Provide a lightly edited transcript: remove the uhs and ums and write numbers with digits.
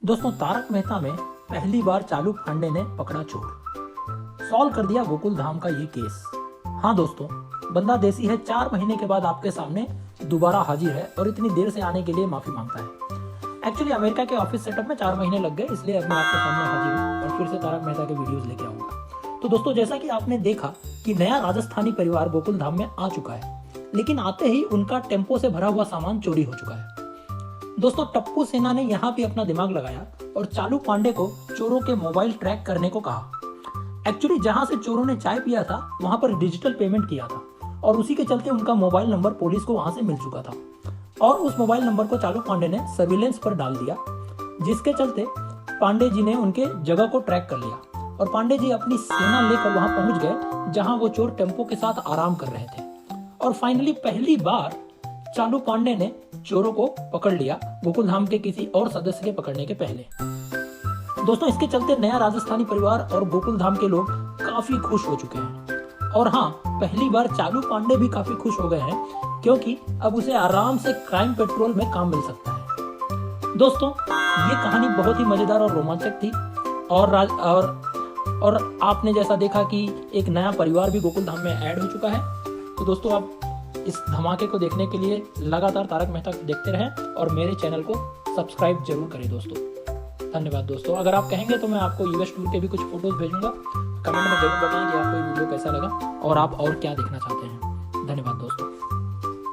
दोस्तों, तारक मेहता में पहली बार चालू पांडे ने पकड़ा चोर, सॉल्व कर दिया गोकुल धाम का ये केस। हाँ दोस्तों, बंदा देसी है। 4 महीने के बाद आपके सामने दोबारा हाजिर है और इतनी देर से आने के लिए माफी मांगता है। एक्चुअली अमेरिका के ऑफिस सेटअप में 4 महीने लग गए, इसलिए अब मैं आपके सामने हाजिर हूँ और फिर से तारक मेहता के वीडियोस लेके आऊंगा। तो दोस्तों, जैसा कि आपने देखा कि नया राजस्थानी परिवार गोकुल धाम में आ चुका है, लेकिन आते ही उनका टेम्पो से भरा हुआ सामान चोरी हो चुका है। दोस्तों, टप्पू सेना ने यहाँ भी अपना दिमाग लगाया और चालू पांडे को चोरों के मोबाइल ट्रैक करने को कहा। एक्चुअली जहां से चोरों ने चाय पिया था वहां पर डिजिटल पेमेंट किया था और उसी के चलते उनका मोबाइल नंबर पुलिस को वहां से मिल चुका था और उस मोबाइल नंबर को चालू पांडे ने सर्विलेंस पर डाल दिया, जिसके चलते पांडे जी ने उनके जगह को ट्रैक कर लिया और पांडे जी अपनी सेना लेकर वहां पहुंच गए जहां वो चोर टेम्पो के साथ आराम कर रहे थे। और फाइनली पहली बार चालू पांडे ने चोरों को पकड़ लिया, गोकुल धाम के किसी और सदस्य के पकड़ने के पहले। दोस्तों, इसके चलते नया राजस्थानी परिवार और गोकुल धाम के लोग काफी खुश हो चुके हैं। और हाँ, पहली बार चालू पांडे भी काफी खुश हो गए हैं क्योंकि अब उसे आराम से क्राइम पेट्रोल में काम मिल सकता है। दोस्तों, ये कहानी बहुत ही मजेदार और रोमांचक थी और आपने जैसा देखा कि एक नया परिवार भी गोकुल धाम में ऐड हो चुका है। तो दोस्तों, आप इस धमाके को देखने के लिए लगातार तारक मेहता को देखते रहें और मेरे चैनल को सब्सक्राइब जरूर करें दोस्तों। धन्यवाद दोस्तों। अगर आप कहेंगे तो मैं आपको यूएस टूर के भी कुछ फोटोज भेजूंगा। कमेंट में जरूर बताएं कि आपको ये वीडियो कैसा लगा और आप और क्या देखना चाहते हैं। धन्यवाद।